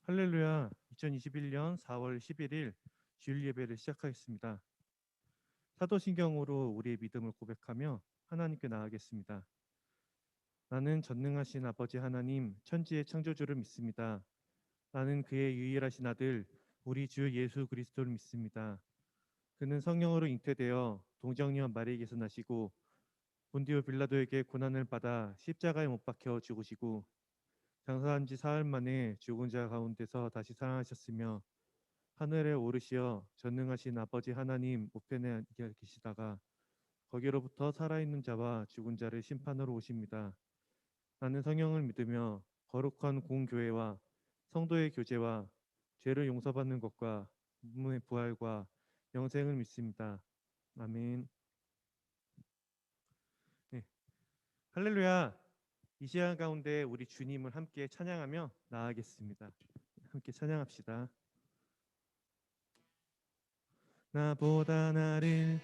할렐루야. 2021년 4월 11일 주일 예배를 시작하겠습니다. 사도신경으로 우리의 믿음을 고백하며 하나님께 나아가겠습니다. 나는 전능하신 아버지 하나님, 천지의 창조주를 믿습니다. 나는 그의 유일하신 아들, 우리 주 예수 그리스도를 믿습니다. 그는 성령으로 잉태되어 동정녀 마리에게서 나시고 본디오 빌라도에게 고난을 받아 십자가에 못 박혀 죽으시고 장사한 지 사흘 만에 죽은 자 가운데서 다시 살아나셨으며 하늘에 오르시어 전능하신 아버지 하나님 우편에 계시다가 거기로부터 살아있는 자와 죽은 자를 심판으로 오십니다. 나는 성령을 믿으며 거룩한 공교회와 성도의 교제와 죄를 용서받는 것과 몸의 부활과 영생을 믿습니다. 아멘. 네. 할렐루야. 이 시간 가운데 우리 주님을 함께 찬양하며 나아가겠습니다. 함께 찬양합시다. 나보다 나를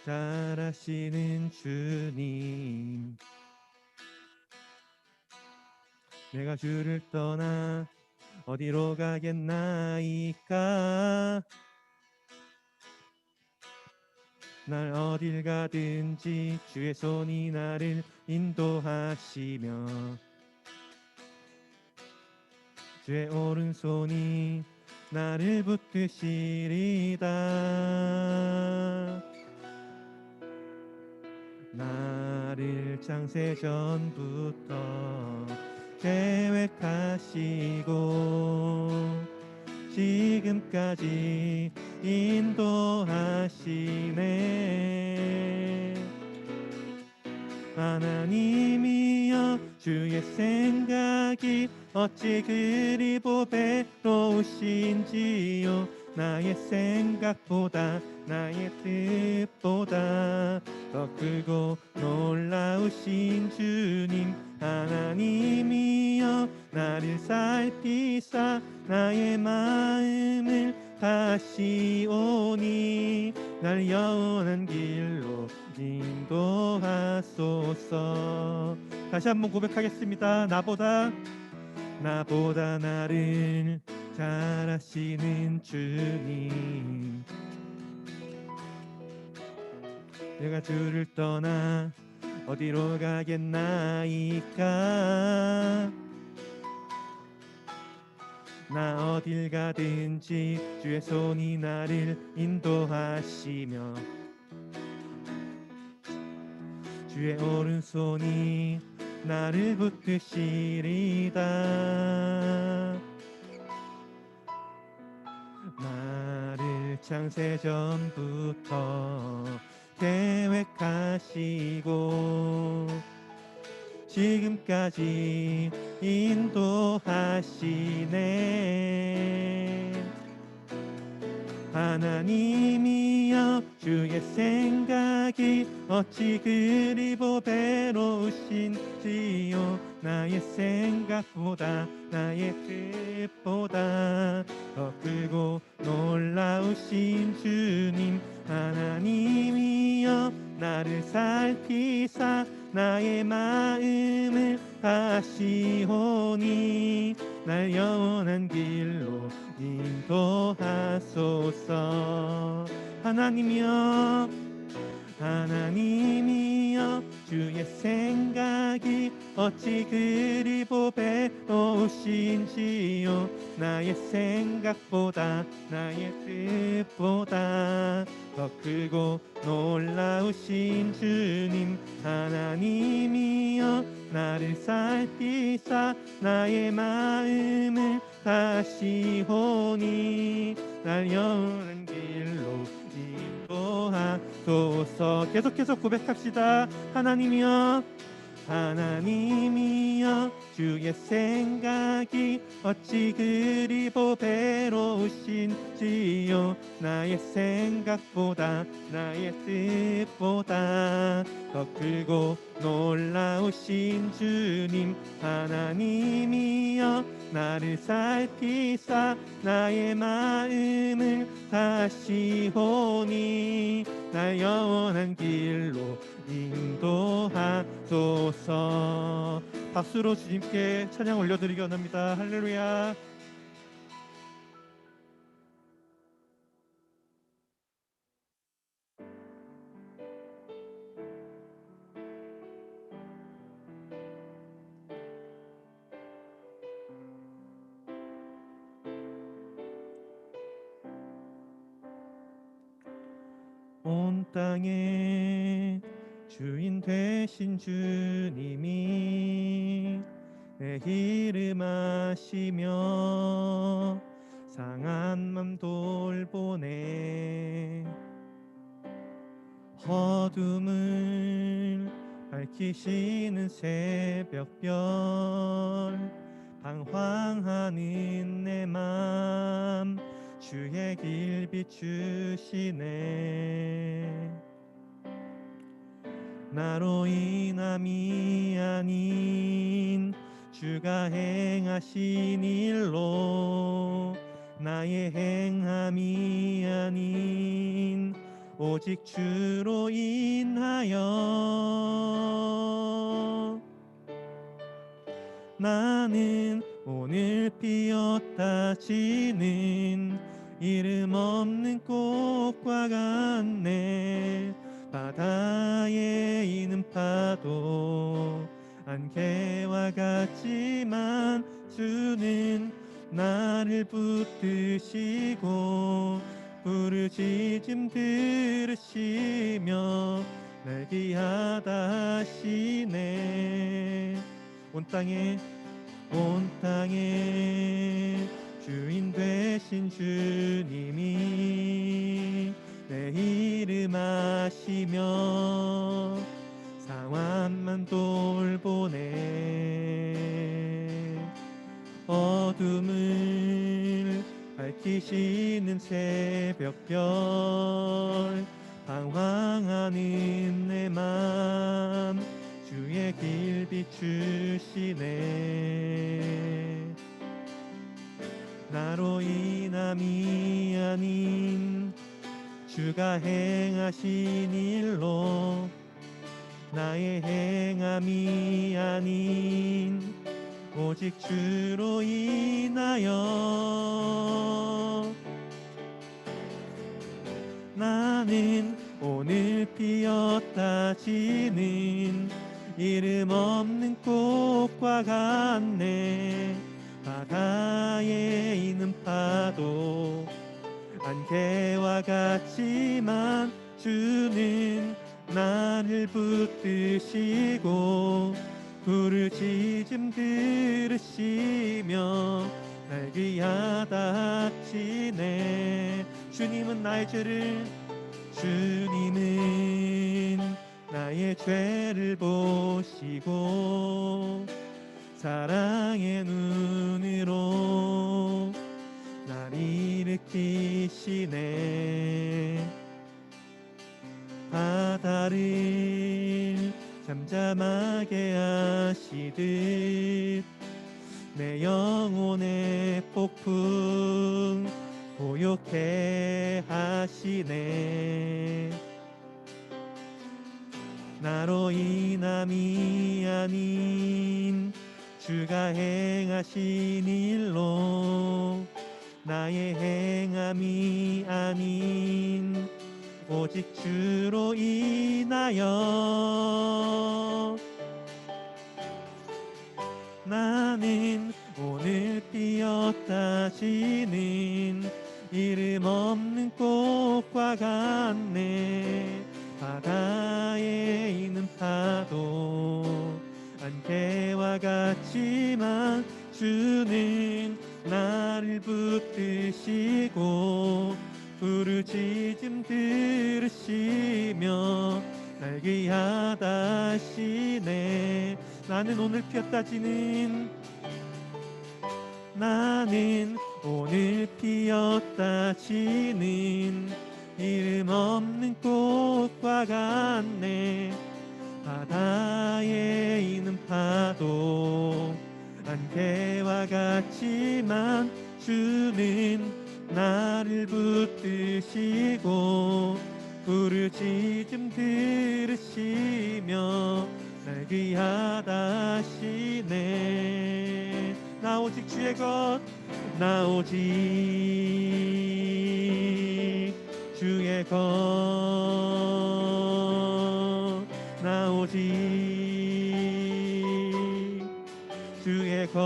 잘 아시는 주님, 내가 주를 떠나 어디로 가겠나이까. 날 어딜 가든지 주의 손이 나를 인도하시며 주의 오른손이 나를 붙드시리다. 나를 창세전부터 계획하시고 지금까지 인도하시네. 하나님이여, 주의 생각이 어찌 그리 보배로우신지요. 나의 생각보다 나의 뜻보다 더 크고 놀라우신 주님. 하나님이여, 나를 살피사 나의 마음을 다시오니 날 영원한 길로 인도하소서. 다시 한번 고백하겠습니다. 나보다 나를 잘 아시는 주님, 내가 주를 떠나 어디로 가겠나이까. 나 어딜 가든지 주의 손이 나를 인도하시며 주의 오른손이 나를 붙드시리다. 나를 창세전부터 계획하시고 지금까지 인도하시네. 하나님이여, 주의 생각이 어찌 그리 보배로우신지요. 나의 생각보다 나의 뜻보다 더 크고 놀라우신 주님. 하나님이여, 나를 살피사 나의 마음을 아시오니 날 영원한 길로 인도하소서. 하나님이여, 주의 생각이 어찌 그리 보배로우신지요. 나의 생각보다 나의 뜻보다 더 크고 놀라우신 주님. 하나님이여, 나를 살피사 나의 마음을 다시오니 날 영원한 길로 인도하소서. 계속해서 고백합시다. 하나님이여, 주의 생각이 어찌 그리 보배로우신지요. 나의 생각보다 나의 뜻보다 더 크고 놀라우신 주님. 하나님이여, 나를 살피사 나의 마음을 다시오니 날 영원한 길로 인도하소서. 박수로 주님께 찬양 올려드리기 원합니다. 할렐루야. 온 땅에 주인 되신 주님이 내 이름 아시며 상한 맘 돌보네. 어둠을 밝히시는 새벽별 방황하는 내 맘 주의 길 비추시네. 나로 인함이 아닌 주가 행하신 일로 나의 행함이 아닌 오직 주로 인하여 나는 오늘 피었다 지는 이름 없는 꽃과 같네. 바다에 있는 파도 안개와 같지만 주는 나를 붙드시고 부르짖음 들으시며 날 귀하다 하시네. 온 땅에 주인 되신 주님이 내 이름 아시며 상황만 돌보네. 어둠을 밝히시는 새벽별 방황하는 내 맘 주의 길 비추시네. 나로 인함이 아닌 주가 행하신 일로 나의 행함이 아닌 오직 주로 인하여 나는 오늘 피었다 지는 이름 없는 꽃과 같네. 바다에 있는 파도 안개와 같지만 주는 나를 붙드시고 부르짖음 들으시며 날 귀하다 하시네. 주님은 나의 죄를 보시고 사랑의 눈으로 날 일으키시네. 바다를 잠잠하게 하시듯 내 영혼의 폭풍 고요케 하시네. 나로 인함이 아닌 주가 행하신 일로 나의 행함이 아닌 오직 주로 인하여 나는 오늘 피었다 지는 이름 없는 꽃과 같네. 바다에 있는 파도 안개와 같지만 주는 나를 붙드시고 부르짖음 들으시며 날 귀하다 하시네. 나는 오늘 피었다 지는 이름 없는 꽃과 같네. 바다에 있는 파도 안개와 같지만 주는 나를 붙드시고 부르짖음 들으시며 날 귀하다 하시네. 나 오직 주의 것, 나 오직 주의 것, 나 오직 주의 것,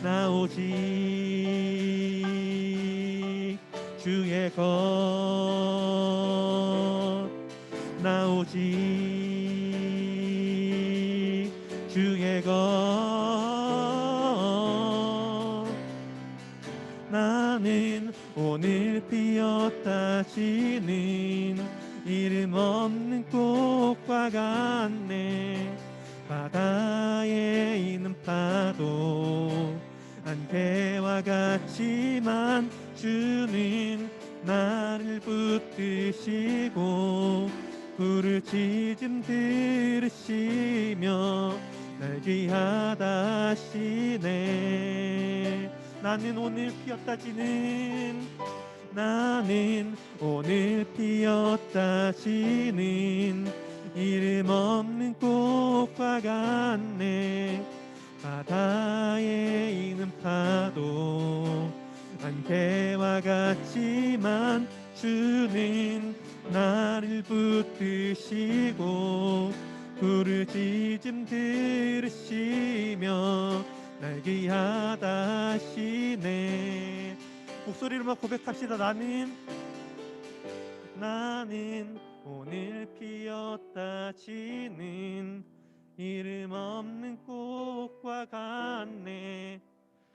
나 오직 주의 것. 나는 오늘 피었다 지는 이름 없는 꽃과 같네. 바다에 있는 파도 안개와 같지만 주는 나를 붙드시고 부르짖음 들으시며 날 귀하다 하시네. 나는 오늘 피었다 지는 나는 오늘 피었다 지는 이름 없는 꽃과 같네. 바다에 있는 파도 안개와 같지만 주는 나를 붙드시고 부르짖음 들으시며 날 귀하다 하시네. 목소리로만 고백합시다. 나는 오늘 피었다 지는 이름 없는 꽃과 같네.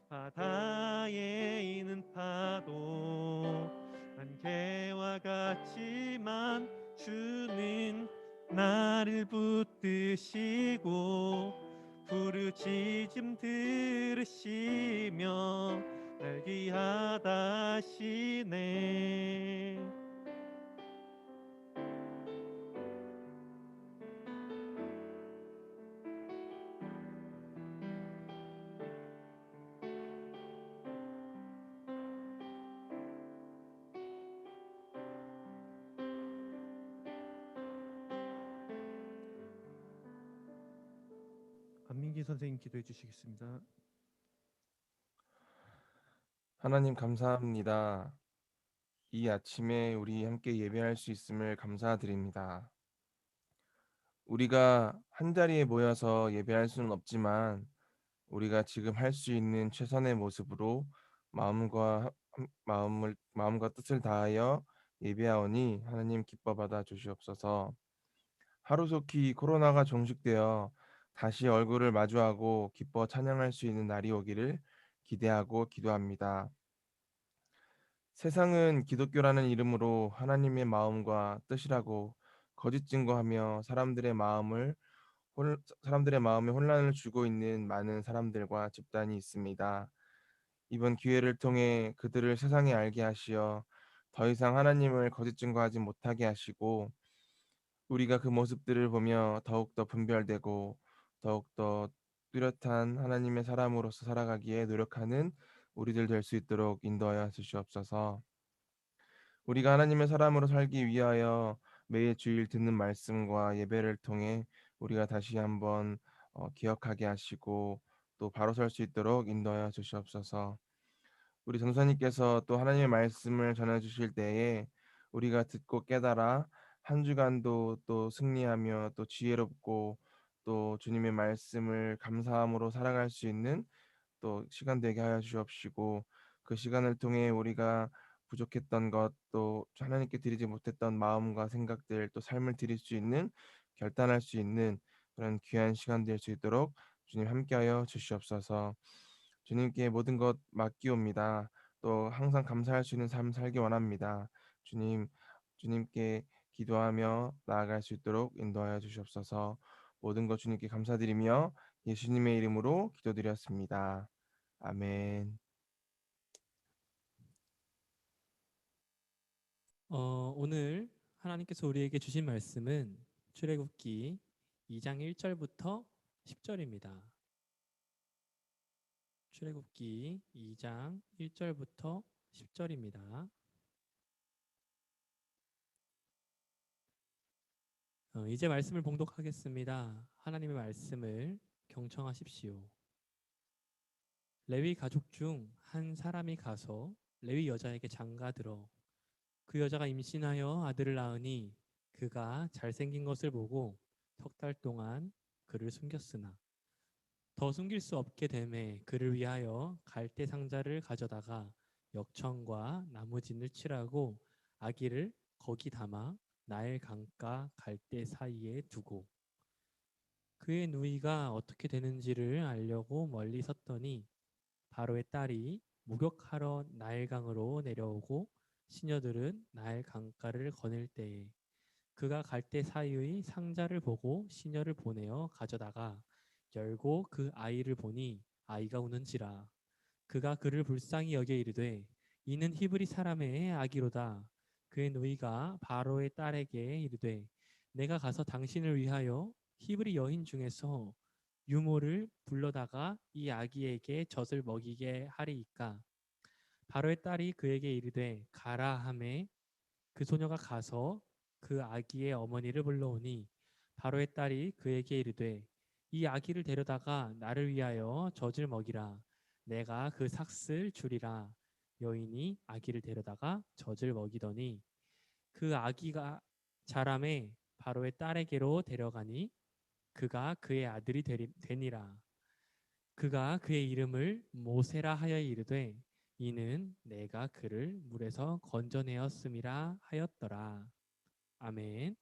바다에 있는 파도 안개와 같지만 주는 나를 붙드시고 부르짖음 들으시며 날 귀하다 하시네. 안민기 선생님 기도해 주시겠습니다. 하나님 감사합니다. 이 아침에 우리 함께 예배할 수 있음을 감사드립니다. 우리가 한자리에 모여서 예배할 수는 없지만 우리가 지금 할 수 있는 최선의 모습으로 마음과 뜻을 다하여 예배하오니 하나님 기뻐 받아 주시옵소서. 하루속히 코로나가 종식되어 다시 얼굴을 마주하고 기뻐 찬양할 수 있는 날이 오기를 기대하고 기도합니다. 세상은 기독교라는 이름으로 하나님의 마음과 뜻이라고 거짓 증거하며 사람들의 마음에 혼란을 주고 있는 많은 사람들과 집단이 있습니다. 이번 기회를 통해 그들을 세상에 알게 하시어 더 이상 하나님을 거짓 증거하지 못하게 하시고 우리가 그 모습들을 보며 더욱더 분별되고 더욱더 뚜렷한 하나님의 사람으로서 살아가기에 노력하는 우리들 될 수 있도록 인도하여 주시옵소서. 우리가 하나님의 사람으로 살기 위하여 매일 주일 듣는 말씀과 예배를 통해 우리가 다시 한번 기억하게 하시고 또 바로 설 수 있도록 인도하여 주시옵소서. 우리 전사님께서 또 하나님의 말씀을 전해 주실 때에 우리가 듣고 깨달아 한 주간도 또 승리하며 또 지혜롭고 또 주님의 말씀을 감사함으로 살아갈 수 있는 또 시간 되게 하여 주옵시고 그 시간을 통해 우리가 부족했던 것 또 하나님께 드리지 못했던 마음과 생각들 또 삶을 드릴 수 있는 결단할 수 있는 그런 귀한 시간 될 수 있도록 주님 함께하여 주시옵소서. 주님께 모든 것 맡기옵니다. 또 항상 감사할 수 있는 삶 살기 원합니다. 주님께 기도하며 나아갈 수 있도록 인도하여 주시옵소서. 모든 것 주님께 감사드리며 예수님의 이름으로 기도드렸습니다. 아멘. 오늘 하나님께서 우리에게 주신 말씀은 출애굽기 2장 1절부터 10절입니다. 출애굽기 2장 1절부터 10절입니다. 이제 말씀을 봉독하겠습니다. 하나님의 말씀을 경청하십시오. 레위 가족 중 한 사람이 가서 레위 여자에게 장가들어 그 여자가 임신하여 아들을 낳으니 그가 잘생긴 것을 보고 석 달 동안 그를 숨겼으나 더 숨길 수 없게 되매 그를 위하여 갈대 상자를 가져다가 역청과 나무진을 칠하고 아기를 거기 담아 나일 강가 갈대 사이에 두고 그의 누이가 어떻게 되는지를 알려고 멀리 섰더니 바로의 딸이 목욕하러 나일강으로 내려오고 시녀들은 나일 강가를 거닐 때에 그가 갈대 사이의 상자를 보고 시녀를 보내어 가져다가 열고 그 아이를 보니 아이가 우는지라 그가 그를 불쌍히 여겨 이르되 이는 히브리 사람의 아기로다. 그의 누이가 바로의 딸에게 이르되 내가 가서 당신을 위하여 히브리 여인 중에서 유모를 불러다가 이 아기에게 젖을 먹이게 하리이까. 바로의 딸이 그에게 이르되 가라 하매 그 소녀가 가서 그 아기의 어머니를 불러오니 바로의 딸이 그에게 이르되 이 아기를 데려다가 나를 위하여 젖을 먹이라. 내가 그 삭슬 주리라. 여인이 아기를 데려다가 젖을 먹이더니 그 아기가 자라매 바로의 딸에게로 데려가니 그가 그의 아들이 되니라. 그가 그의 이름을 모세라 하여 이르되 이는 내가 그를 물에서 건져내었음이라 하였더라. 아멘.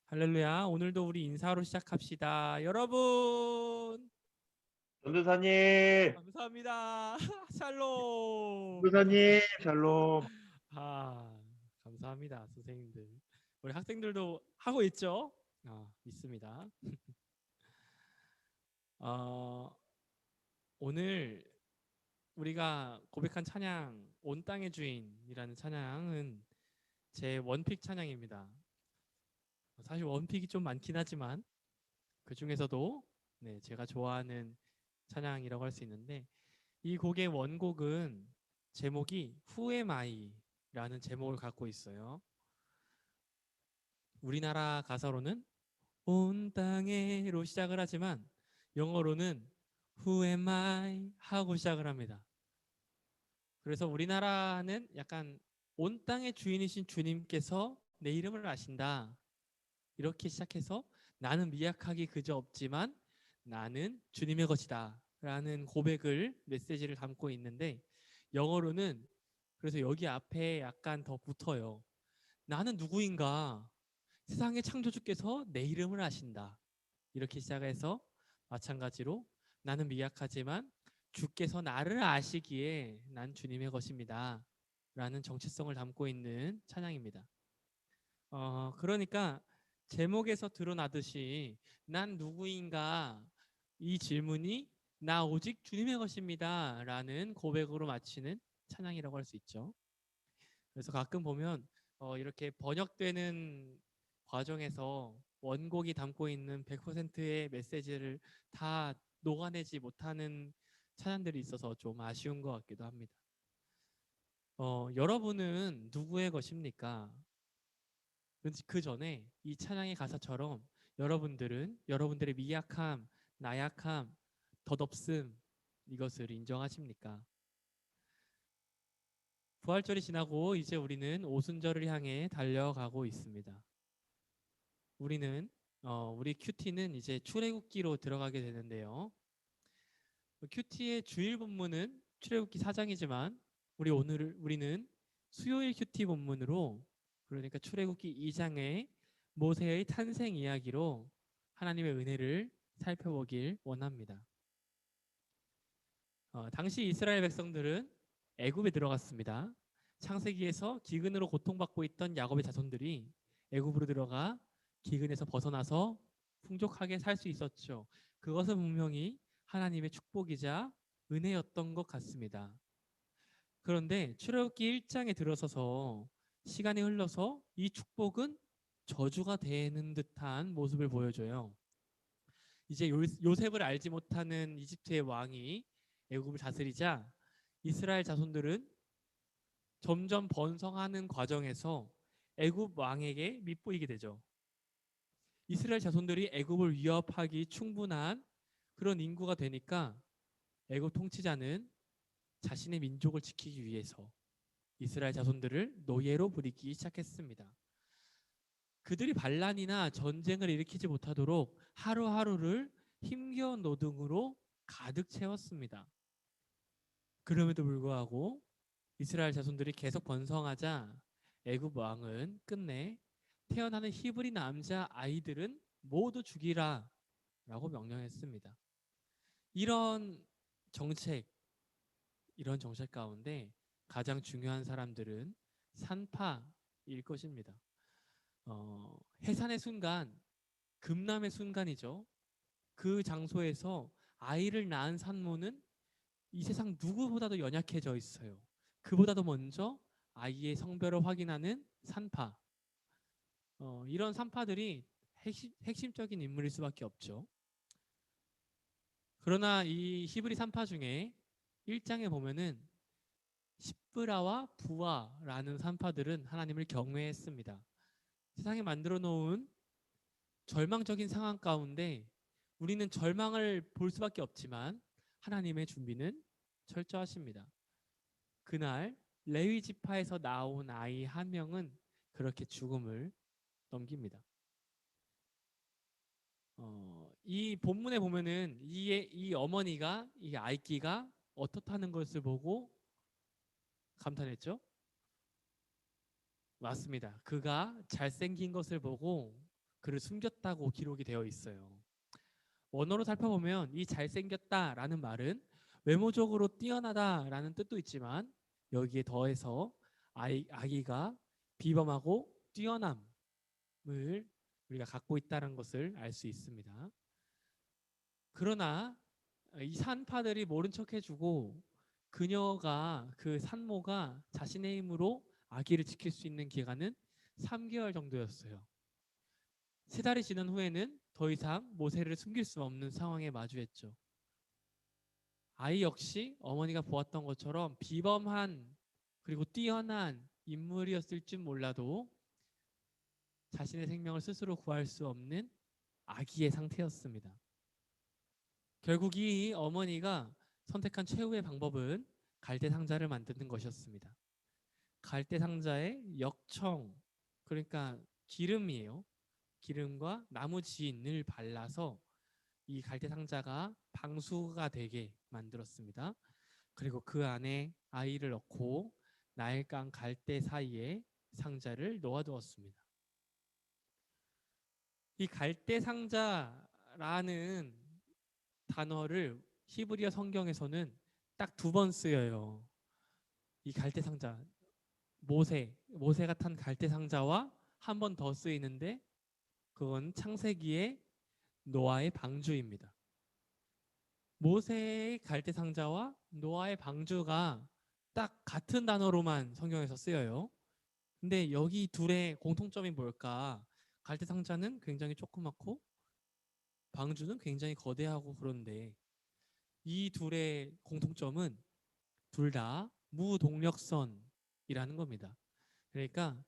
할렐루야. 오늘도 우리 인사로 시작합시다. 여러분, 전도사님, 감사합니다. 샬롬. 전도사님, 샬롬. 감사합니다. 선생님들. 우리 학생들도 하고 있죠? 믿습니다. 오늘 우리가 고백한 찬양 온 땅의 주인이라는 찬양은 제 원픽 찬양입니다. 사실 원픽이 좀 많긴 하지만 그 중에서도 제가 좋아하는 찬양이라고 할 수 있는데 이 곡의 원곡은 제목이 Who am I라는 제목을 갖고 있어요. 우리나라 가사로는 온 땅에로 시작을 하지만 영어로는 Who am I 하고 시작을 합니다. 그래서 우리나라는 약간 온 땅의 주인이신 주님께서 내 이름을 아신다. 이렇게 시작해서 나는 미약하기 그저 없지만 나는 주님의 것이다. 라는 고백을 메시지를 담고 있는데 영어로는 그래서 여기 앞에 약간 더 붙어요. 나는 누구인가? 세상의 창조주께서 내 이름을 아신다. 이렇게 시작해서 마찬가지로 나는 미약하지만 주께서 나를 아시기에 난 주님의 것입니다. 라는 정체성을 담고 있는 찬양입니다. 그러니까 제목에서 드러나듯이 난 누구인가 이 질문이 나 오직 주님의 것입니다. 라는 고백으로 마치는 찬양이라고 할 수 있죠. 그래서 가끔 보면 이렇게 번역되는 과정에서 원곡이 담고 있는 100%의 메시지를 다 녹아내지 못하는 찬양들이 있어서 좀 아쉬운 것 같기도 합니다. 여러분은 누구의 것입니까? 그 전에 이 찬양의 가사처럼 여러분들은 여러분들의 미약함, 나약함, 덧없음 이것을 인정하십니까? 부활절이 지나고 이제 우리는 오순절을 향해 달려가고 있습니다. 우리 큐티는 이제 출애굽기로 들어가게 되는데요. 큐티의 주일 본문은 출애굽기 4장이지만 우리는 수요일 큐티 본문으로 그러니까 출애굽기 2장의 모세의 탄생 이야기로 하나님의 은혜를 살펴보길 원합니다. 당시 이스라엘 백성들은 애굽에 들어갔습니다. 창세기에서 기근으로 고통받고 있던 야곱의 자손들이 애굽으로 들어가 기근에서 벗어나서 풍족하게 살 수 있었죠. 그것은 분명히 하나님의 축복이자 은혜였던 것 같습니다. 그런데 출애굽기 1장에 들어서서 시간이 흘러서 이 축복은 저주가 되는 듯한 모습을 보여줘요. 이제 요셉을 알지 못하는 이집트의 왕이 애굽을 다스리자 이스라엘 자손들은 점점 번성하는 과정에서 애굽 왕에게 밑보이게 되죠. 이스라엘 자손들이 애굽을 위협하기 충분한 그런 인구가 되니까 애굽 통치자는 자신의 민족을 지키기 위해서 이스라엘 자손들을 노예로 부리기 시작했습니다. 그들이 반란이나 전쟁을 일으키지 못하도록 하루하루를 힘겨운 노동으로 가득 채웠습니다. 그럼에도 불구하고 이스라엘 자손들이 계속 번성하자 애굽 왕은 끝내 태어나는 히브리 남자 아이들은 모두 죽이라 라고 명령했습니다. 이런 정책, 이런 정책 가운데 가장 중요한 사람들은 산파일 것입니다. 해산의 순간, 금남의 순간이죠. 그 장소에서 아이를 낳은 산모는 이 세상 누구보다도 연약해져 있어요. 그보다도 먼저 아이의 성별을 확인하는 산파. 이런 산파들이 핵심적인 인물일 수밖에 없죠. 그러나 이 히브리 산파 중에 1장에 보면은 십브라와 부아라는 산파들은 하나님을 경외했습니다. 세상에 만들어 놓은 절망적인 상황 가운데 우리는 절망을 볼 수밖에 없지만 하나님의 준비는 철저하십니다. 그날 레위 지파에서 나온 아이 한 명은 그렇게 죽음을 넘깁니다. 이 본문에 보면은 이 어머니가 이 아이끼가 어떻다는 것을 보고 감탄했죠? 맞습니다. 그가 잘생긴 것을 보고 그를 숨겼다고 기록이 되어 있어요. 원어로 살펴보면 이 잘생겼다라는 말은 외모적으로 뛰어나다라는 뜻도 있지만 여기에 더해서 아기가 비범하고 뛰어남을 우리가 갖고 있다는 것을 알 수 있습니다. 그러나 이 산파들이 모른 척 해주고 그녀가 그 산모가 자신의 힘으로 아기를 지킬 수 있는 기간은 3개월 정도였어요. 3달이 지난 후에는 더 이상 모세를 숨길 수 없는 상황에 마주했죠. 아이 역시 어머니가 보았던 것처럼 비범한 그리고 뛰어난 인물이었을 줄 몰라도 자신의 생명을 스스로 구할 수 없는 아기의 상태였습니다. 결국 이 어머니가 선택한 최후의 방법은 갈대 상자를 만드는 것이었습니다. 갈대 상자에 역청, 그러니까 기름이에요. 기름과 나무 지인을 발라서 이 갈대 상자가 방수가 되게 만들었습니다. 그리고 그 안에 아이를 넣고 나일강 갈대 사이에 상자를 놓아두었습니다. 이 갈대 상자라는 단어를 히브리어 성경에서는 딱 2번 쓰여요. 이 갈대 상자, 모세가 탄 갈대 상자와 한 번 더 쓰이는데 그건 창세기의 노아의 방주입니다. 모세의 갈대 상자와 노아의 방주가 딱 같은 단어로만 성경에서 쓰여요. 근데 여기 둘의 공통점이 뭘까? 갈대 상자는 굉장히 조그맣고 방주는 굉장히 거대하고 그런데 이 둘의 공통점은 둘 다 무동력선이라는 겁니다. 그러니까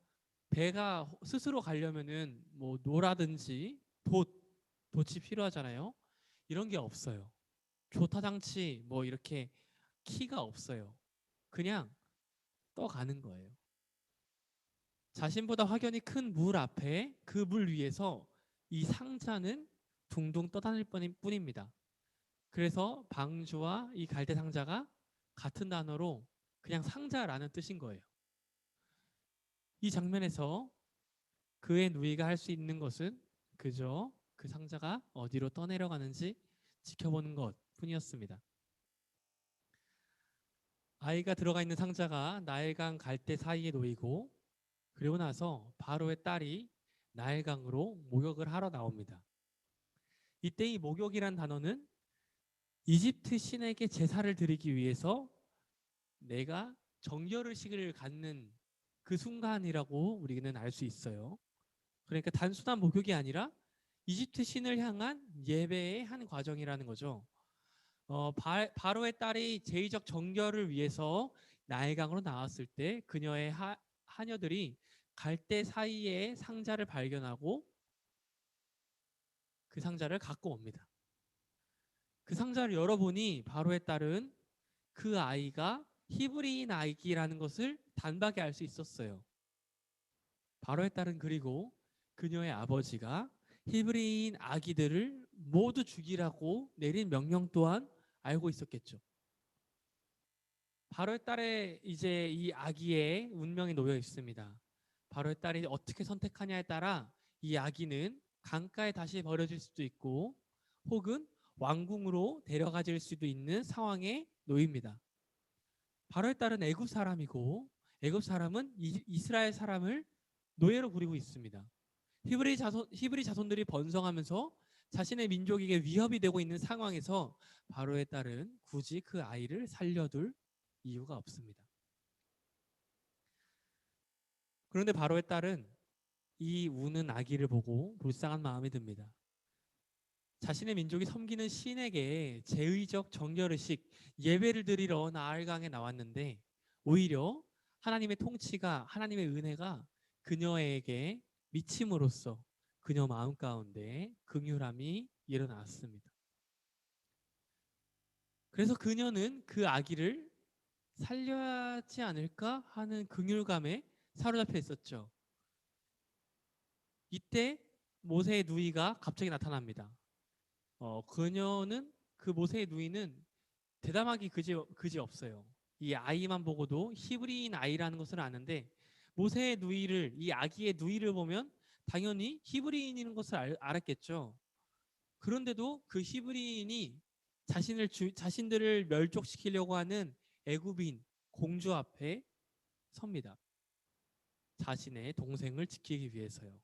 배가 스스로 가려면은 뭐 노라든지 돛이 필요하잖아요. 이런 게 없어요. 조타장치 뭐 이렇게 키가 없어요. 그냥 떠가는 거예요. 자신보다 확연히 큰 물 앞에 그 물 위에서 이 상자는 둥둥 떠다닐 뿐입니다. 그래서 방주와 이 갈대 상자가 같은 단어로 그냥 상자라는 뜻인 거예요. 이 장면에서 그의 누이가 할 수 있는 것은 그저 그 상자가 어디로 떠내려가는지 지켜보는 것 뿐이었습니다. 아이가 들어가 있는 상자가 나일강 갈대 사이에 놓이고 그리고 나서 바로의 딸이 나일강으로 목욕을 하러 나옵니다. 이때 이 목욕이란 단어는 이집트 신에게 제사를 드리기 위해서 내가 정결의식을 갖는 그 순간이라고 우리는 알 수 있어요. 그러니까 단순한 목욕이 아니라 이집트 신을 향한 예배의 한 과정이라는 거죠. 바로의 딸이 제의적 정결을 위해서 나일강으로 나왔을 때 그녀의 하녀들이 갈대 사이에 상자를 발견하고 그 상자를 갖고 옵니다. 그 상자를 열어보니 바로의 딸은 그 아이가 히브리인 아이라는 것을 단박에 알 수 있었어요. 바로의 딸은 그리고 그녀의 아버지가 히브리인 아기들을 모두 죽이라고 내린 명령 또한 알고 있었겠죠. 바로의 딸의 이제 이 아기의 운명이 놓여 있습니다. 바로의 딸이 어떻게 선택하냐에 따라 이 아기는 강가에 다시 버려질 수도 있고 혹은 왕궁으로 데려가질 수도 있는 상황에 놓입니다. 바로의 딸은 애굽 사람이고 애굽 사람은 이스라엘 사람을 노예로 부리고 있습니다. 히브리 자손들이 번성하면서 자신의 민족에게 위협이 되고 있는 상황에서 바로의 딸은 굳이 그 아이를 살려둘 이유가 없습니다. 그런데 바로의 딸은 이 우는 아기를 보고 불쌍한 마음이 듭니다. 자신의 민족이 섬기는 신에게 제의적 정결의식 예배를 드리러 나알강에 나왔는데 오히려 하나님의 통치가 하나님의 은혜가 그녀에게 미침으로써 그녀 마음 가운데 긍휼함이 일어났습니다. 그래서 그녀는 그 아기를 살려야 하지 않을까 하는 긍휼감에 사로잡혀 있었죠. 이때 모세의 누이가 갑자기 나타납니다. 그 모세의 누이는 대담하기 그지 없어요. 이 아이만 보고도 히브리인 아이라는 것을 아는데 모세의 누이를 이 아기의 누이를 보면 당연히 히브리인인 것을 알았겠죠. 그런데도 그 히브리인이 자신들을 멸족시키려고 하는 애굽인 공주 앞에 섭니다. 자신의 동생을 지키기 위해서요.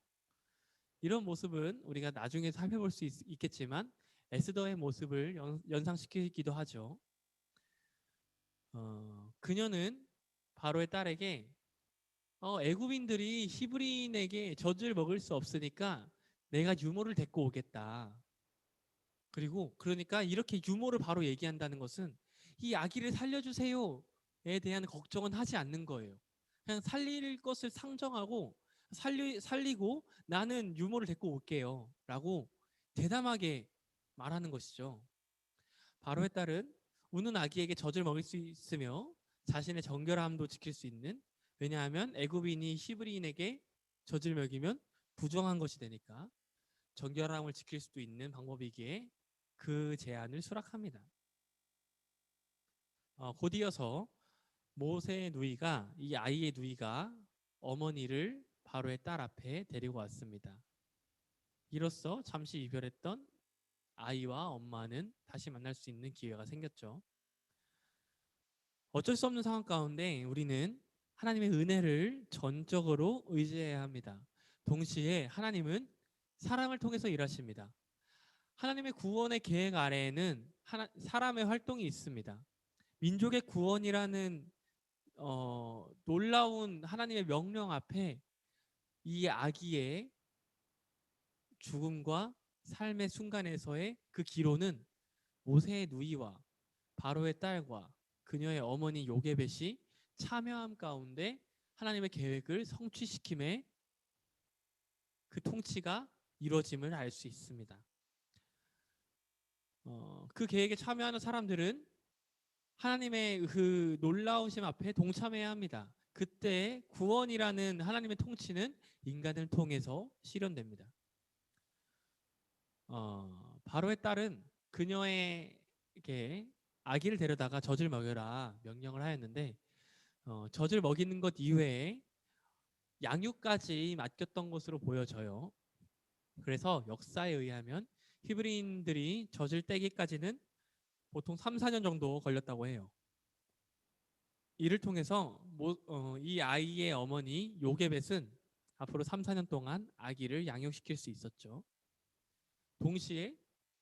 이런 모습은 우리가 나중에 살펴볼 수 있겠지만 에스더의 모습을 연상시키기도 하죠. 그녀는 바로의 딸에게 애굽인들이 히브리인에게 젖을 먹을 수 없으니까 내가 유모를 데리고 오겠다. 그러니까 이렇게 유모를 바로 얘기한다는 것은 이 아기를 살려주세요에 대한 걱정은 하지 않는 거예요. 그냥 살릴 것을 상정하고 살리고 나는 유모를 데리고 올게요 라고 대담하게 말하는 것이죠. 바로의 딸은 우는 아기에게 젖을 먹일 수 있으며 자신의 정결함도 지킬 수 있는, 왜냐하면 애굽인이 히브리인에게 젖을 먹이면 부정한 것이 되니까 정결함을 지킬 수도 있는 방법이기에 그 제안을 수락합니다. 곧이어서 모세의 누이가 이 아이의 누이가 어머니를 바로의 딸 앞에 데리고 왔습니다. 이로써 잠시 이별했던 아이와 엄마는 다시 만날 수 있는 기회가 생겼죠. 어쩔 수 없는 상황 가운데 우리는 하나님의 은혜를 전적으로 의지해야 합니다. 동시에 하나님은 사람을 통해서 일하십니다. 하나님의 구원의 계획 아래에는 사람의 활동이 있습니다. 민족의 구원이라는 놀라운 하나님의 명령 앞에 이 아기의 죽음과 삶의 순간에서의 그 기로는 모세의 누이와 바로의 딸과 그녀의 어머니 요게벳이 참여함 가운데 하나님의 계획을 성취시킴에 그 통치가 이루어짐을 알 수 있습니다. 그 계획에 참여하는 사람들은 하나님의 그 놀라우심 앞에 동참해야 합니다. 그때 구원이라는 하나님의 통치는 인간을 통해서 실현됩니다. 바로의 딸은 그녀에게 아기를 데려다가 젖을 먹여라 명령을 하였는데 젖을 먹이는 것 이외에 양육까지 맡겼던 것으로 보여져요. 그래서 역사에 의하면 히브리인들이 젖을 떼기까지는 보통 3, 4년 정도 걸렸다고 해요. 이를 통해서 이 아이의 어머니 요게벳은 앞으로 3, 4년 동안 아기를 양육시킬 수 있었죠. 동시에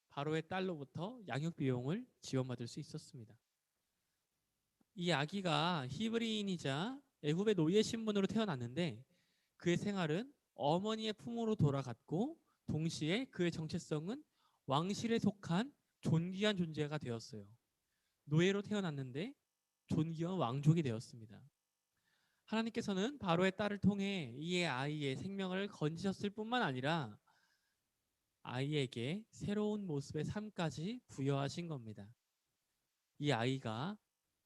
바로의 딸로부터 양육 비용을 지원받을 수 있었습니다. 이 아기가 히브리인이자 애굽의 노예 신분으로 태어났는데 그의 생활은 어머니의 품으로 돌아갔고 동시에 그의 정체성은 왕실에 속한 존귀한 존재가 되었어요. 노예로 태어났는데 존귀한 왕족이 되었습니다. 하나님께서는 바로의 딸을 통해 이 아이의 생명을 건지셨을 뿐만 아니라 아이에게 새로운 모습의 삶까지 부여하신 겁니다. 이 아이가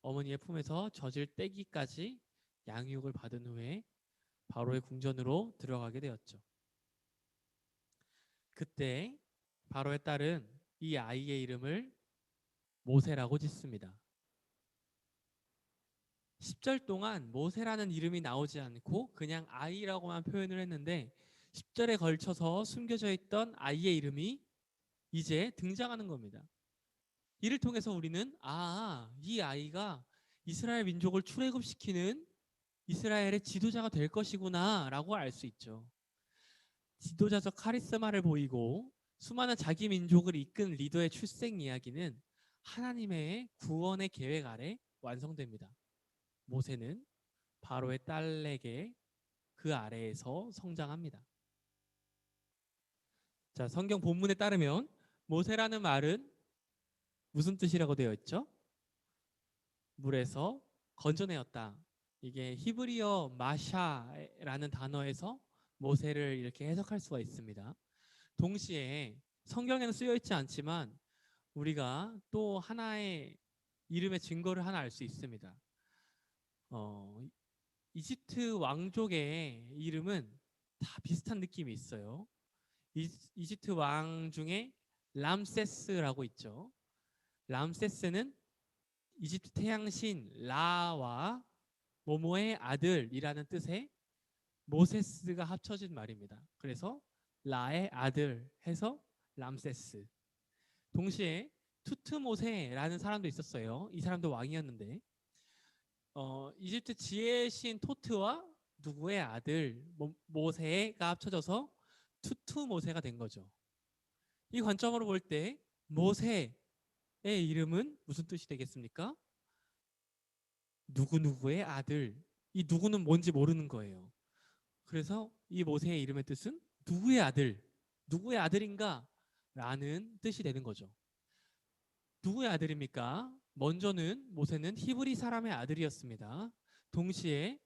어머니의 품에서 젖을 떼기까지 양육을 받은 후에 바로의 궁전으로 들어가게 되었죠. 그때 바로의 딸은 이 아이의 이름을 모세라고 짓습니다. 10절 동안 모세라는 이름이 나오지 않고 그냥 아이라고만 표현을 했는데 10절에 걸쳐서 숨겨져 있던 아이의 이름이 이제 등장하는 겁니다. 이를 통해서 우리는 이 아이가 이스라엘 민족을 출애굽시키는 이스라엘의 지도자가 될 것이구나라고 알 수 있죠. 지도자적 카리스마를 보이고 수많은 자기 민족을 이끈 리더의 출생 이야기는 하나님의 구원의 계획 아래 완성됩니다. 모세는 바로의 딸에게 그 아래에서 성장합니다. 자, 성경 본문에 따르면 모세라는 말은 무슨 뜻이라고 되어 있죠? 물에서 건져내었다. 이게 히브리어 마샤라는 단어에서 모세를 이렇게 해석할 수가 있습니다. 동시에 성경에는 쓰여 있지 않지만 우리가 또 하나의 이름의 증거를 하나 알 수 있습니다. 이집트 왕족의 이름은 다 비슷한 느낌이 있어요. 이집트 왕 중에 람세스라고 있죠. 람세스는 이집트 태양신 라와 모모의 아들이라는 뜻의 모세스가 합쳐진 말입니다. 그래서 라의 아들 해서 람세스. 동시에 투트모세라는 사람도 있었어요. 이 사람도 왕이었는데 이집트 지혜의 신 토트와 누구의 아들 모세가 합쳐져서 투트모세가 된 거죠. 이 관점으로 볼 때 모세의 이름은 무슨 뜻이 되겠습니까? 누구누구의 아들. 이 누구는 뭔지 모르는 거예요. 그래서 이 모세의 이름의 뜻은 누구의 아들, 누구의 아들인가? 라는 뜻이 되는 거죠. 누구의 아들입니까? 먼저는 모세는 히브리 사람의 아들이었습니다. 동시에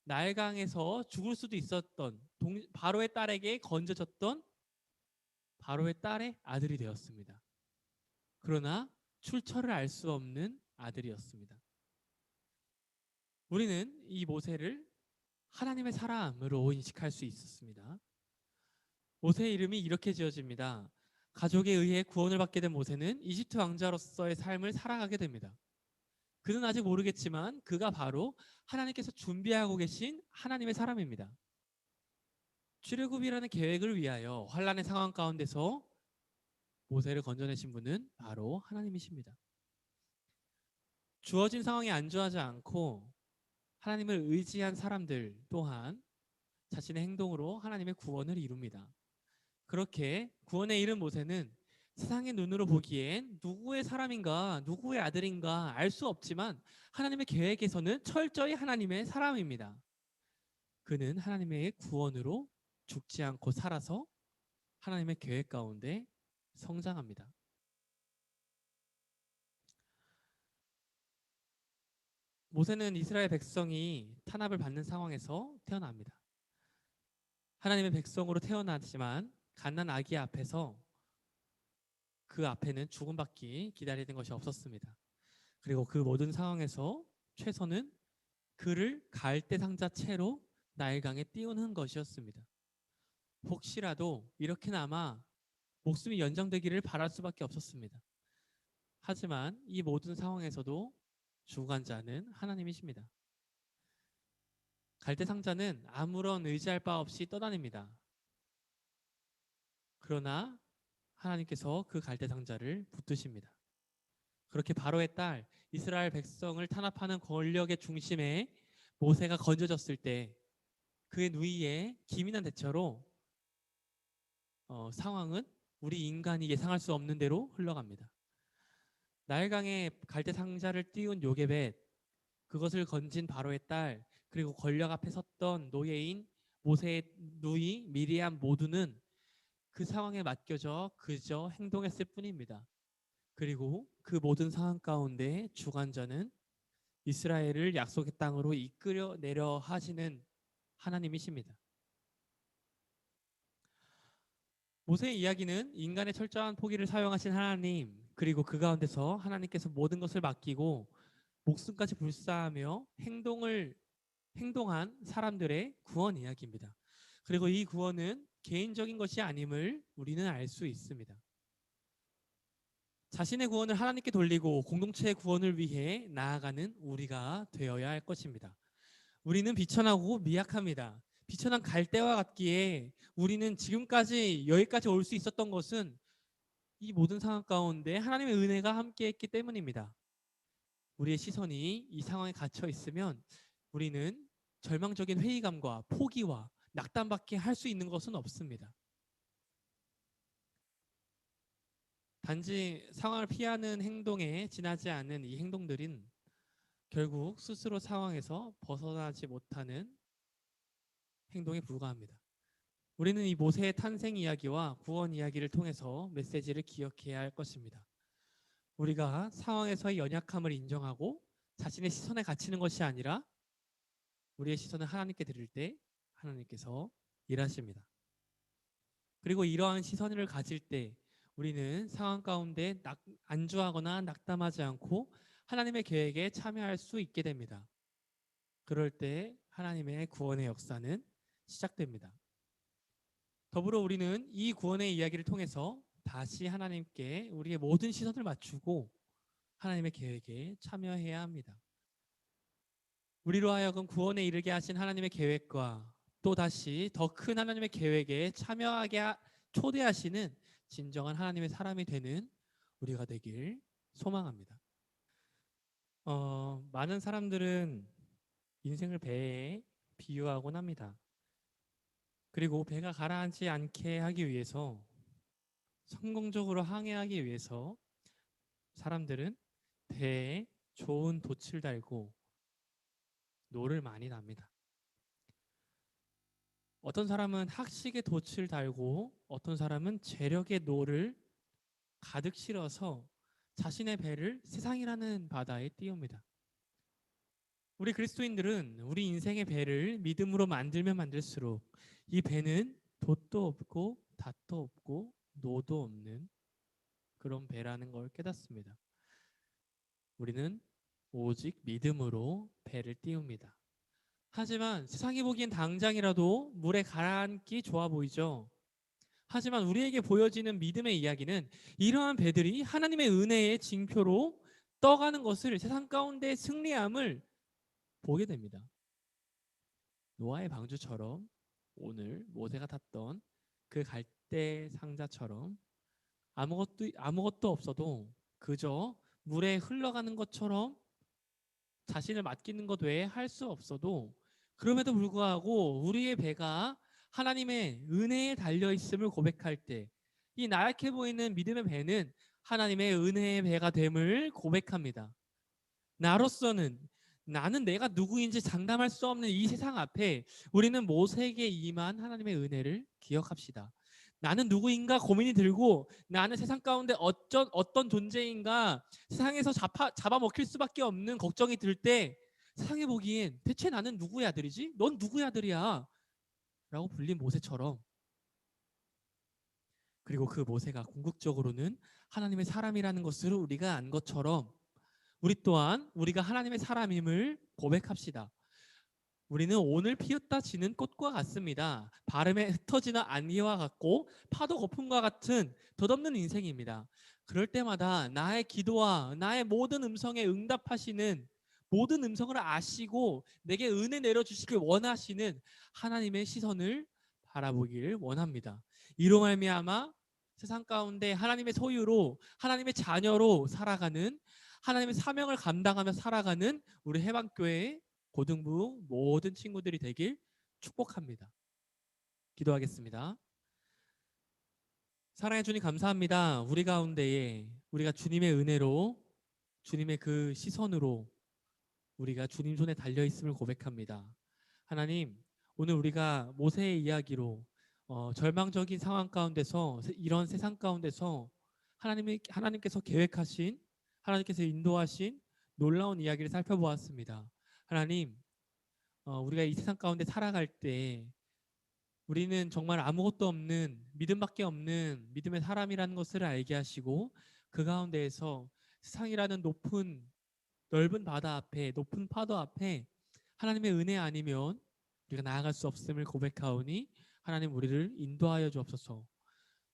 나일강에서 죽을 수도 있었던 바로의 딸에게 건져졌던 바로의 딸의 아들이 되었습니다. 그러나 출처를 알 수 없는 아들이었습니다. 우리는 이 모세를 하나님의 사람으로 인식할 수 있었습니다. 모세의 이름이 이렇게 지어집니다. 가족에 의해 구원을 받게 된 모세는 이집트 왕자로서의 삶을 살아가게 됩니다. 그는 아직 모르겠지만 그가 바로 하나님께서 준비하고 계신 하나님의 사람입니다. 출애굽이라는 계획을 위하여 환난의 상황 가운데서 모세를 건져내신 분은 바로 하나님이십니다. 주어진 상황에 안주하지 않고 하나님을 의지한 사람들 또한 자신의 행동으로 하나님의 구원을 이룹니다. 그렇게 구원에 이른 모세는 세상의 눈으로 보기엔 누구의 사람인가, 누구의 아들인가 알 수 없지만 하나님의 계획에서는 철저히 하나님의 사람입니다. 그는 하나님의 구원으로 죽지 않고 살아서 하나님의 계획 가운데 성장합니다. 모세는 이스라엘 백성이 탄압을 받는 상황에서 태어납니다. 하나님의 백성으로 태어났지만 갓난 아기 앞에서 그 앞에는 죽음밖에 기다리는 것이 없었습니다. 그리고 그 모든 상황에서 최선은 그를 갈대 상자 채로 나일강에 띄우는 것이었습니다. 혹시라도 이렇게나마 목숨이 연장되기를 바랄 수밖에 없었습니다. 하지만 이 모든 상황에서도 주관자는 하나님이십니다. 갈대 상자는 아무런 의지할 바 없이 떠다닙니다. 그러나 하나님께서 그 갈대 상자를 붙드십니다. 그렇게 바로의 딸 이스라엘 백성을 탄압하는 권력의 중심에 모세가 건져졌을 때 그의 누이의 기민한 대처로 상황은 우리 인간이 예상할 수 없는 대로 흘러갑니다. 나일강에 갈대 상자를 띄운 요게벳, 그것을 건진 바로의 딸, 그리고 권력 앞에 섰던 노예인 모세의 누이 미리암 모두는 그 상황에 맡겨져 그저 행동했을 뿐입니다. 그리고 그 모든 상황 가운데 주관자는 이스라엘을 약속의 땅으로 이끌어내려 하시는 하나님이십니다. 모세의 이야기는 인간의 철저한 포기를 사용하신 하나님, 그리고 그 가운데서 하나님께서 모든 것을 맡기고 목숨까지 불사하며 행동한 사람들의 구원 이야기입니다. 그리고 이 구원은 개인적인 것이 아님을 우리는 알 수 있습니다. 자신의 구원을 하나님께 돌리고 공동체의 구원을 위해 나아가는 우리가 되어야 할 것입니다. 우리는 비천하고 미약합니다. 비천한 갈대와 같기에 우리는 지금까지 여기까지 올 수 있었던 것은 이 모든 상황 가운데 하나님의 은혜가 함께했기 때문입니다. 우리의 시선이 이 상황에 갇혀 있으면 우리는 절망적인 회의감과 포기와 낙담밖에 할 수 있는 것은 없습니다. 단지 상황을 피하는 행동에 지나지 않은 이 행동들은 결국 스스로 상황에서 벗어나지 못하는 행동에 불과합니다. 우리는 이 모세의 탄생 이야기와 구원 이야기를 통해서 메시지를 기억해야 할 것입니다. 우리가 상황에서의 연약함을 인정하고 자신의 시선에 갇히는 것이 아니라 우리의 시선을 하나님께 드릴 때 하나님께서 일하십니다. 그리고 이러한 시선을 가질 때 우리는 상황 가운데 안주하거나 낙담하지 않고 하나님의 계획에 참여할 수 있게 됩니다. 그럴 때 하나님의 구원의 역사는 시작됩니다. 더불어 우리는 이 구원의 이야기를 통해서 다시 하나님께 우리의 모든 시선을 맞추고 하나님의 계획에 참여해야 합니다. 우리로 하여금 구원에 이르게 하신 하나님의 계획과 또 다시 더 큰 하나님의 계획에 참여하게 초대하시는 진정한 하나님의 사람이 되는 우리가 되길 소망합니다. 많은 사람들은 인생을 배에 비유하곤 합니다. 그리고 배가 가라앉지 않게 하기 위해서 성공적으로 항해하기 위해서 사람들은 배에 좋은 돛을 달고 노를 많이 납니다. 어떤 사람은 학식의 돛을 달고 어떤 사람은 재력의 노를 가득 실어서 자신의 배를 세상이라는 바다에 띄웁니다. 우리 그리스도인들은 우리 인생의 배를 믿음으로 만들면 만들수록 이 배는 돛도 없고 닷도 없고 노도 없는 그런 배라는 걸 깨닫습니다. 우리는 오직 믿음으로 배를 띄웁니다. 하지만 세상이 보기엔 당장이라도 물에 가라앉기 좋아 보이죠. 하지만 우리에게 보여지는 믿음의 이야기는 이러한 배들이 하나님의 은혜의 징표로 떠가는 것을 세상 가운데 승리함을 보게 됩니다. 노아의 방주처럼 오늘 모세가 탔던 그 갈대 상자처럼 아무것도 없어도 그저 물에 흘러가는 것처럼 자신을 맡기는 것 외에 할 수 없어도 그럼에도 불구하고 우리의 배가 하나님의 은혜에 달려 있음을 고백할 때 이 나약해 보이는 믿음의 배는 하나님의 은혜의 배가 됨을 고백합니다. 나는 내가 누구인지 장담할 수 없는 이 세상 앞에 우리는 모세에게 임한 하나님의 은혜를 기억합시다. 나는 누구인가 고민이 들고 나는 세상 가운데 어떤 존재인가 세상에서 잡아먹힐 수밖에 없는 걱정이 들 때 세상에 보기엔 대체 나는 누구의 아들이지? 넌 누구의 아들이야? 라고 불린 모세처럼 그리고 그 모세가 궁극적으로는 하나님의 사람이라는 것을 우리가 안 것처럼 우리 또한 우리가 하나님의 사람임을 고백합시다. 우리는 오늘 피었다 지는 꽃과 같습니다. 바람에 흩어지는 안개와 같고 파도 거품과 같은 덧없는 인생입니다. 그럴 때마다 나의 기도와 나의 모든 음성에 응답하시는 모든 음성을 아시고 내게 은혜 내려주시길 원하시는 하나님의 시선을 바라보길 원합니다. 이로 말미암아 세상 가운데 하나님의 소유로 하나님의 자녀로 살아가는 하나님의 사명을 감당하며 살아가는 우리 해방교회 고등부 모든 친구들이 되길 축복합니다. 기도하겠습니다. 사랑해 주님 감사합니다. 우리 가운데에 우리가 주님의 은혜로 주님의 그 시선으로 우리가 주님 손에 달려 있음을 고백합니다. 하나님, 오늘 우리가 모세의 이야기로 절망적인 상황 가운데서 이런 세상 가운데서 하나님께서 계획하신 하나님께서 인도하신 놀라운 이야기를 살펴보았습니다. 하나님, 우리가 이 세상 가운데 살아갈 때 우리는 정말 아무것도 없는 믿음밖에 없는 믿음의 사람이라는 것을 알게 하시고 그 가운데에서 세상이라는 넓은 바다 앞에 높은 파도 앞에 하나님의 은혜 아니면 우리가 나아갈 수 없음을 고백하오니 하나님 우리를 인도하여 주옵소서.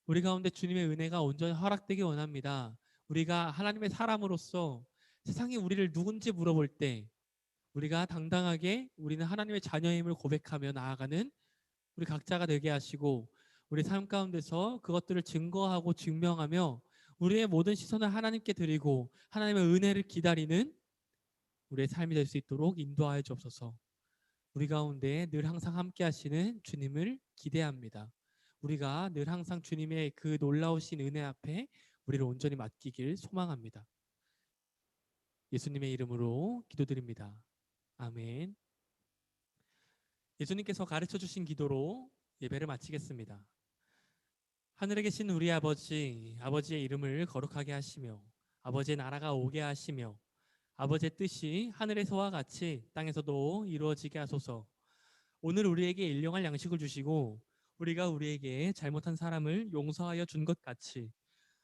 우리 가운데 주님의 은혜가 온전히 허락되기 원합니다. 우리가 하나님의 사람으로서 세상이 우리를 누군지 물어볼 때 우리가 당당하게 우리는 하나님의 자녀임을 고백하며 나아가는 우리 각자가 되게 하시고 우리 삶 가운데서 그것들을 증거하고 증명하며 우리의 모든 시선을 하나님께 드리고 하나님의 은혜를 기다리는 우리의 삶이 될 수 있도록 인도하여 주옵소서. 우리 가운데 늘 항상 함께 하시는 주님을 기대합니다. 우리가 늘 항상 주님의 그 놀라우신 은혜 앞에 우리를 온전히 맡기길 소망합니다. 예수님의 이름으로 기도드립니다. 아멘. 예수님께서 가르쳐 주신 기도로 예배를 마치겠습니다. 하늘에 계신 우리 아버지, 아버지의 이름을 거룩하게 하시며 아버지의 나라가 오게 하시며 아버지의 뜻이 하늘에서와 같이 땅에서도 이루어지게 하소서. 오늘 우리에게 일용할 양식을 주시고 우리가 우리에게 잘못한 사람을 용서하여 준 것 같이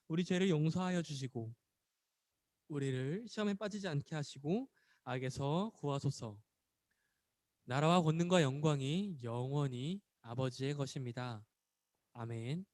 우리 죄를 용서하여 주시고 우리를 시험에 빠지지 않게 하시고 악에서 구하소서. 나라와 권능과 영광이 영원히 아버지의 것입니다. 아멘.